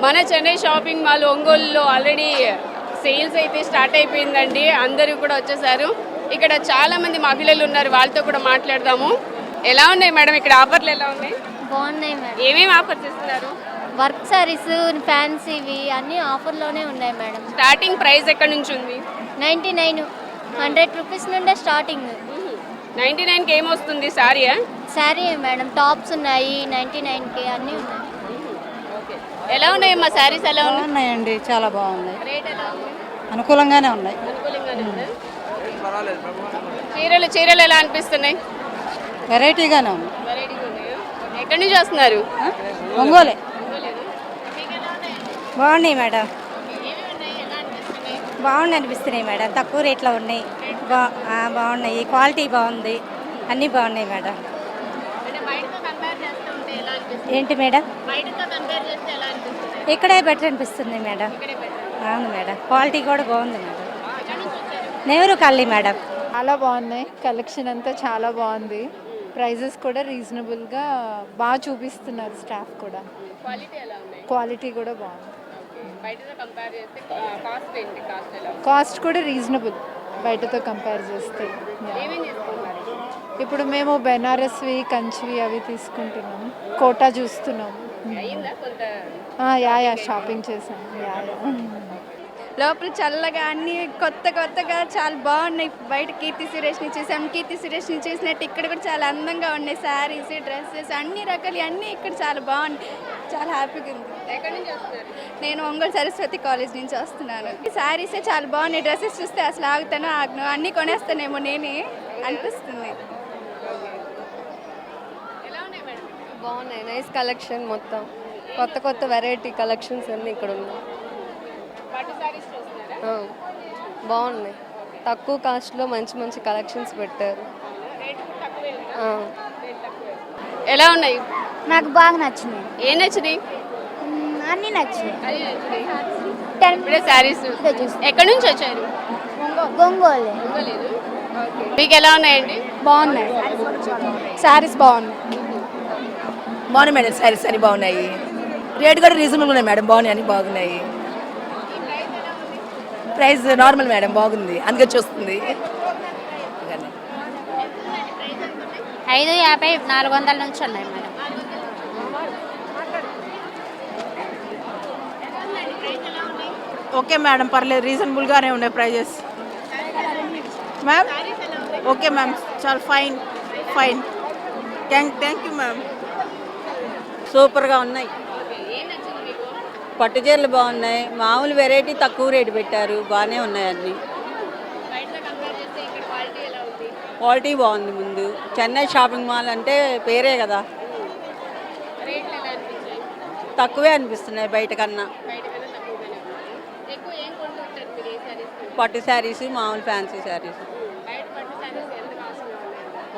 మన Chennai shopping mall ఒంగోలులో already sales అయితే స్టార్ట్ అయిపోయిందండి. అందరూ కూడా వచ్చేసారు. ఇక్కడ చాలా మంది మహిళలు ఉన్నారు, వాళ్ళతో కూడా మాట్లాడదాము. ఎలా ఉన్నాయి మేడం ఇక్కడ ఆఫర్లు ఎలా ఉన్నాయి? బాగున్నాయి మేడం. ఏమేమి ఆఫర్స్ ఇస్తున్నారు? వర్క్ సారీస్, ఫ్యాన్సీవి అన్నీ ఆఫర్లోనే ఉన్నాయి మేడం. స్టార్టింగ్ ప్రైస్ ఎక్కడి నుంచి ఉంది? 99, 100 రూపీస్ నుండే స్టార్టింగ్. 99కి ఏమొస్తుంది? సారీయా? శారీ మేడం, టాప్స్ ఉన్నాయి 99కి, అన్నీ ఉన్నాయి. ఎలా ఉన్నాయమ్మా శారీస్? ఎలా ఉన్నాయి? ఉన్నాయండి, చాలా బాగున్నాయి. రేట్ ఎలా ఉంది? అనుకూలంగానే ఉన్నాయి. అనుకూలంగానే ఉందా? చీరలు ఎలా అనిపిస్తున్నాయి? వెరైటీగానే ఉన్నాయి. వెరైటీగా ఉన్నాయా? ఎక్కడి నుంచి వస్తున్నారు? ఒంగోలే. బాగున్నాయి మేడం, బాగుంది అనిపిస్తున్నాయి మేడం. తక్కువ రేట్లో ఉన్నాయి, బాగున్నాయి. క్వాలిటీ బాగుంది, అన్నీ బాగున్నాయి మేడం. ఏంటి మేడం? ఇక్కడే బెటర్ అనిపిస్తుంది మేడం. అవును మేడం, క్వాలిటీ కూడా బాగుంది మేడం. Nehru colony madam. చాలా బాగున్నాయి, కలెక్షన్ అంతా చాలా బాగుంది. ప్రైజెస్ కూడా రీజనబుల్గా బాగా చూపిస్తున్నారు స్టాఫ్ కూడా. క్వాలిటీ కూడా బాగుంది. కాస్ట్ కూడా రీజనబుల్ బయటతో కంపేర్ చేస్తే. ఇప్పుడు మేము బెనారస్వి, కంచివి అవి తీసుకుంటున్నాము. కోటా చూస్తున్నాము. యా షాపింగ్ చేసాము. లోపల చల్లగా అన్ని కొత్తగా చాలా బాగున్నాయి. బయట కీర్తి సురేష్ని చూసాం, కీర్తి సురేష్ని చూసినట్టు ఇక్కడ కూడా చాలా అందంగా ఉన్నాయి. శారీస్, డ్రెస్సెస్, అన్ని రకాలు అన్నీ ఇక్కడ చాలా బాగున్నాయి. చాలా హ్యాపీగా ఉంది. నేను ఒంగోలు సరస్వతి కాలేజ్ నుంచి వస్తున్నాను. శారీసే చాలా బాగున్నాయి. డ్రెస్సెస్ చూస్తే అసలు ఆగను, అన్నీ కొనేస్తానేమో నేనే అనిపిస్తుంది. బాగున్నాయి, నైస్ కలెక్షన్. మొత్తం కొత్త వెరైటీ కలెక్షన్స్ అన్నీ ఇక్కడ ఉన్నాయి. బాగున్నాయి, తక్కువ కాస్ట్లో మంచి కలెక్షన్స్ పెట్టారు. ఎలా ఉన్నాయి? నాకు బాగా నచ్చినాయి. ఏం నచ్చినాయి? అన్నీ నచ్చినాయి. ఇప్పుడే శారీస్ ఎక్కడి నుంచి వచ్చారు? గొంగోలే. మీకు ఎలా ఉన్నాయండి? బాగున్నాయి శారీస్, బాగున్నాయి మేడం. శారీస్ అన్ని బాగున్నాయి, రేట్ కూడా రీజనబుల్ ఉన్నాయి మేడం. బాగున్నాయి, అన్ని బాగున్నాయి. ప్రైస్ నార్మల్ మేడం, బాగుంది, అందుకే చూస్తుంది. 550, 400 నుంచి ఉన్నాయి మేడం. ఓకే మేడం, పర్లేదు, రీజనబుల్గానే ఉన్నాయి ప్రైజెస్. మ్యామ్ ఓకే మ్యామ్, చాలా ఫైన్. Thank you ma'am. సూపర్గా ఉన్నాయి. పట్టు చీరలు బాగున్నాయి, మామూలు వెరైటీ తక్కువ రేటు పెట్టారు, బాగానే ఉన్నాయి అన్నీ. క్వాలిటీ బాగుంది. ముందు చెన్నై షాపింగ్ మాల్ అంటే పేరే కదా, తక్కువే అనిపిస్తున్నాయి బయట కన్నా. పట్టు శారీస్, మామూలు ఫ్యాన్సీ శారీస్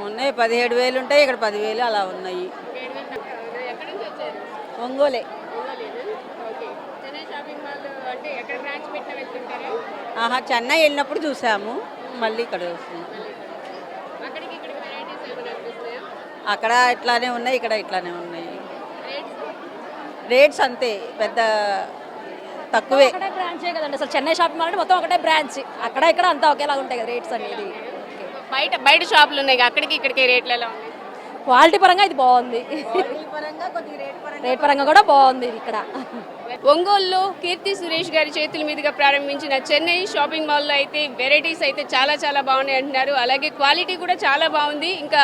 ఉన్నాయి. 17,000 ఉంటాయి, ఇక్కడ 10,000 అలా ఉన్నాయి. ఒంగోలే. చెన్నై వెళ్ళినప్పుడు చూసాము, మళ్ళీ ఇక్కడ వస్తున్నాం. అక్కడ ఇట్లానే ఉన్నాయి, ఇక్కడ ఇట్లానే ఉన్నాయి. రేట్స్ అంతే, పెద్ద తక్కువే. బ్రాంచే కదండి అసలు చెన్నై షాపింగ్ మాల్ అంటే మొత్తం ఒకటే బ్రాంచ్. అక్కడ ఇక్కడ అంతా ఒకేలాగా ఉంటాయి కదా రేట్స్ అనేది. బయట షాపులు ఉన్నాయి, అక్కడికి ఇక్కడికి రేట్లు ఎలా ఉన్నాయి? క్వాలిటీ పరంగా ఇది బాగుంది, రేట్ పరంగా కూడా బాగుంది ఇక్కడ. ఒంగోలులో కీర్తి సురేష్ గారి చేతుల మీదుగా ప్రారంభించిన చెన్నై షాపింగ్ మాల్లో అయితే వెరైటీస్ అయితే చాలా బాగున్నాయి అంటున్నారు. అలాగే క్వాలిటీ కూడా చాలా బాగుంది, ఇంకా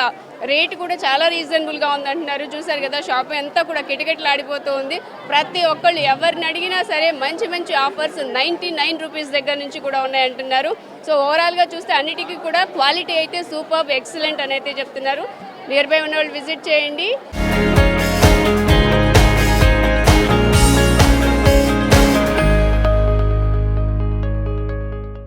రేట్ కూడా చాలా రీజనబుల్గా ఉంది అంటున్నారు. చూసారు కదా, షాప్ అంతా కూడా కిటకిటలాడిపోతూ ఉంది. ప్రతి ఒక్కళ్ళు ఎవరిని అడిగినా సరే మంచి ఆఫర్స్ 99 రూపీస్ దగ్గర నుంచి కూడా ఉన్నాయంటున్నారు. సో ఓవరాల్గా చూస్తే అన్నిటికీ కూడా క్వాలిటీ అయితే సూపర్ ఎక్సలెంట్ అని అయితే చెప్తున్నారు. నియర్ బై ఉన్న వాళ్ళు విజిట్ చేయండి.